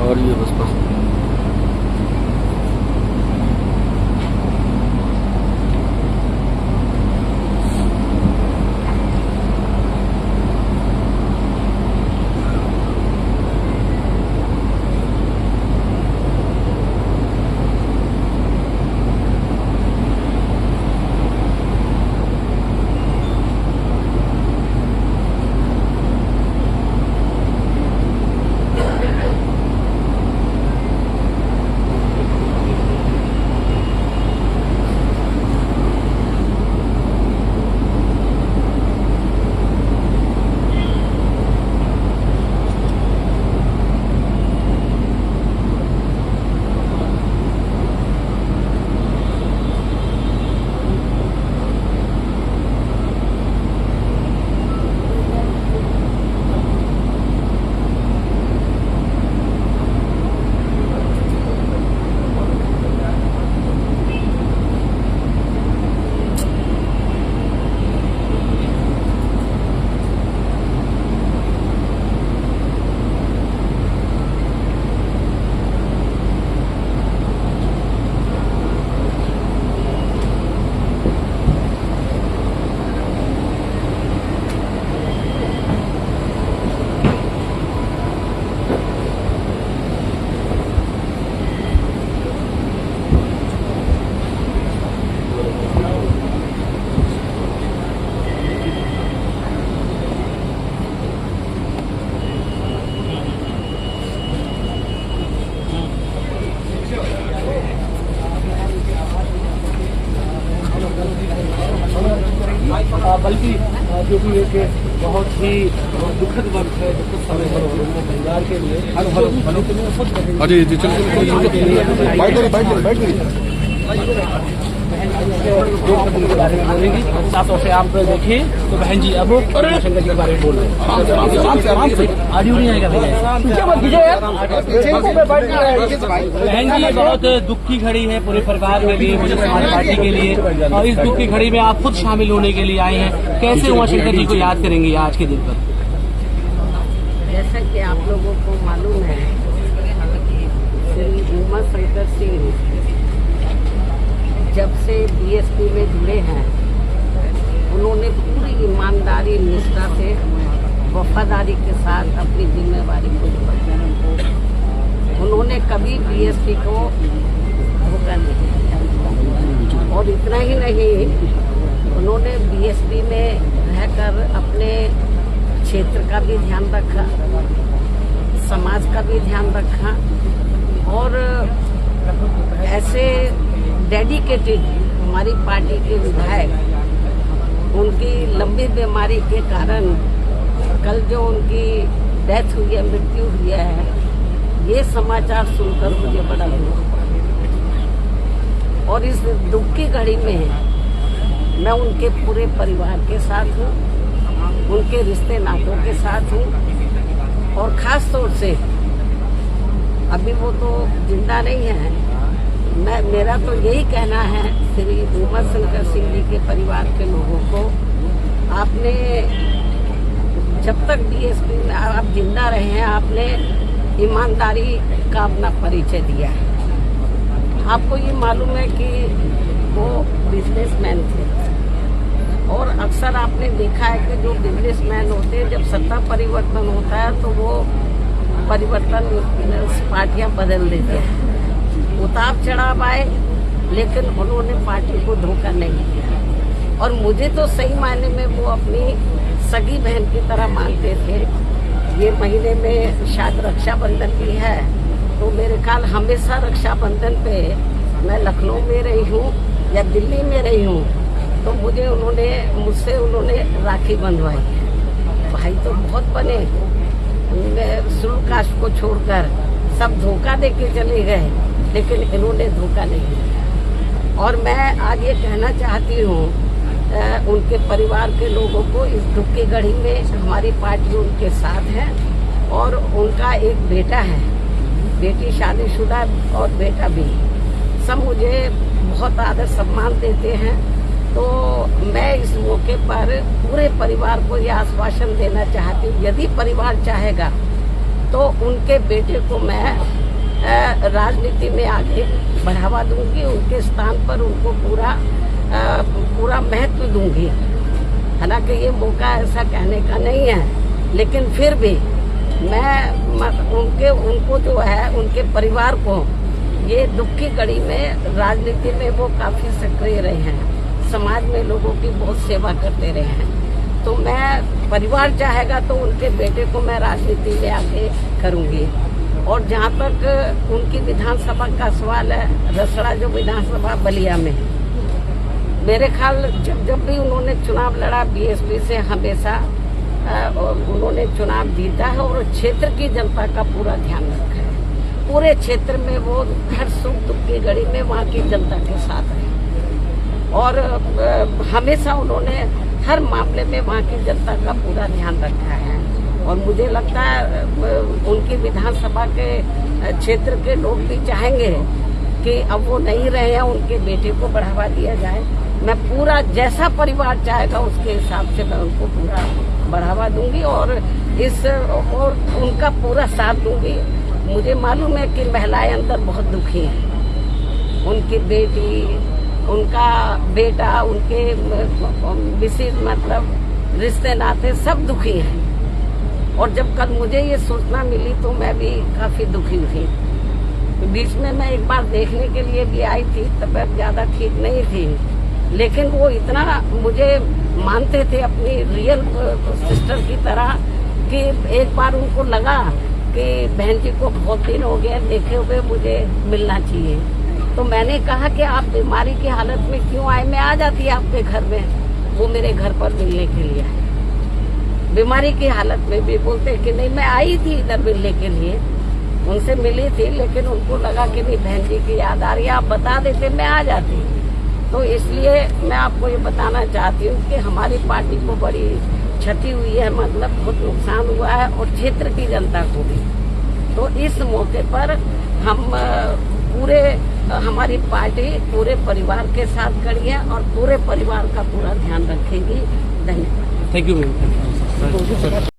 और ये बस बल्कि जो भी एक बहुत ही दुखद वक्त है, दुखद समय है परिवार के लिए। अरे जी चलिए के बारे में बोलेंगी। साफ तौर से आप देखिए तो बहन जी अब शंकर जी के बारे में बोल रहे हैं। ऑडियो नहीं आएगा बहन जी, बहुत दुख की घड़ी है पूरे परिवार के लिए, मुझे समाज पार्टी के लिए, और इस दुख की घड़ी में आप खुद शामिल होने के लिए आए हैं। कैसे उमाशंकर जी को याद करेंगे आज के दिन पर? जैसा कि आप लोगों को मालूम है, श्री उमाशंकर सिंह जब से बीएसपी में जुड़े हैं, उन्होंने पूरी ईमानदारी निष्ठा से वफादारी के साथ अपनी जिम्मेवारी को निभाया। उन्होंने कभी बीएसपी को धोखा नहीं दिया, और इतना ही नहीं, उन्होंने बीएसपी में रहकर अपने क्षेत्र का भी ध्यान रखा, समाज का भी ध्यान रखा, और ऐसे डेडिकेटेड हमारी पार्टी के विधायक उनकी लंबी बीमारी के कारण कल जो उनकी डेथ हुई है, मृत्यु हुई है, ये समाचार सुनकर मुझे बड़ा दुख हुआ। और इस दुख की घड़ी में मैं उनके पूरे परिवार के साथ हूँ, उनके रिश्ते नातों के साथ हूँ, और खास तौर से अभी वो तो जिंदा नहीं है। मेरा तो यही कहना है श्री उमाशंकर सिंह जी के परिवार के लोगों को, आपने जब तक बीएसपी में आप जिंदा रहे हैं, आपने ईमानदारी का अपना परिचय दिया है। आपको ये मालूम है कि वो बिजनेसमैन थे, और अक्सर आपने देखा है कि जो बिजनेसमैन होते हैं, जब सत्ता परिवर्तन होता है तो वो परिवर्तन पार्टियां बदल देते हैं, उतार चढ़ाव आए, लेकिन उन्होंने पार्टी को धोखा नहीं दिया। और मुझे तो सही मायने में वो अपनी सगी बहन की तरह मानते थे। ये महीने में शायद रक्षाबंधन भी है, तो मेरे ख्याल हमेशा रक्षाबंधन पे मैं लखनऊ में रही हूँ या दिल्ली में रही हूँ, तो मुझसे उन्होंने राखी बंधवाई। भाई तो बहुत बने, शुल्क कास्ट को छोड़कर सब धोखा दे के चले गए, लेकिन इन्होंने धोखा नहीं दिया। और मैं आज ये कहना चाहती हूँ उनके परिवार के लोगों को, इस दुख की घड़ी में हमारी पार्टी उनके साथ है, और उनका एक बेटा है, बेटी शादीशुदा और बेटा भी, सब मुझे बहुत आदर सम्मान देते हैं। तो मैं इस मौके पर पूरे परिवार को यह आश्वासन देना चाहती हूँ, यदि परिवार चाहेगा तो उनके बेटे को मैं राजनीति में आगे बढ़ावा दूंगी, उनके स्थान पर उनको पूरा महत्व दूंगी। हालांकि ये मौका ऐसा कहने का नहीं है, लेकिन फिर भी मैं उनको जो है, उनके परिवार को ये दुख की घड़ी में राजनीति में वो काफी सक्रिय रहे हैं, समाज में लोगों की बहुत सेवा करते रहे हैं। तो मैं, परिवार चाहेगा तो उनके बेटे को मैं राजनीति में आगे करूंगी। और जहाँ तक उनकी विधानसभा का सवाल है, रसड़ा जो विधानसभा बलिया में, मेरे ख्याल जब भी उन्होंने चुनाव लड़ा बीएसपी से, हमेशा उन्होंने चुनाव जीता है और क्षेत्र की जनता का पूरा ध्यान रखा है। पूरे क्षेत्र में वो हर सुख दुख की घड़ी में वहाँ की जनता के साथ रहे और हमेशा उन्होंने हर मामले में वहाँ की जनता का पूरा ध्यान रखा है। और मुझे लगता है उनकी विधानसभा के क्षेत्र के लोग भी चाहेंगे कि अब वो नहीं रहे हैं, उनके बेटे को बढ़ावा दिया जाए। मैं पूरा, जैसा परिवार चाहेगा उसके हिसाब से मैं उनको पूरा बढ़ावा दूंगी और उनका पूरा साथ दूंगी। मुझे मालूम है कि महिलाएं अंदर बहुत दुखी हैं, उनकी बेटी, उनका बेटा, उनके विशेष मतलब रिश्ते नाते सब दुखी हैं। और जब कल मुझे ये सूचना मिली तो मैं भी काफी दुखी हुई। बीच में मैं एक बार देखने के लिए भी आई थी, तबीयत ज्यादा ठीक नहीं थी, लेकिन वो इतना मुझे मानते थे अपनी रियल सिस्टर की तरह कि एक बार उनको लगा कि बहन जी को बहुत दिन हो गए देखे हुए, मुझे मिलना चाहिए। तो मैंने कहा कि आप बीमारी की हालत में क्यों आए, मैं आ जाती आपके घर में। वो मेरे घर पर मिलने के लिए आए, बीमारी की हालत में भी। बोलते कि नहीं, मैं आई थी इधर मिलने के लिए, उनसे मिली थी, लेकिन उनको लगा कि नहीं बहन जी की याद आ रही है, आप बता देते मैं आ जाती। तो इसलिए मैं आपको ये बताना चाहती हूँ कि हमारी पार्टी को बड़ी क्षति हुई है, मतलब बहुत नुकसान हुआ है और क्षेत्र की जनता को भी। तो इस मौके पर हम पूरे, हमारी पार्टी पूरे परिवार के साथ खड़ी है और पूरे परिवार का पूरा ध्यान रखेगी। धन्यवाद। Thank you.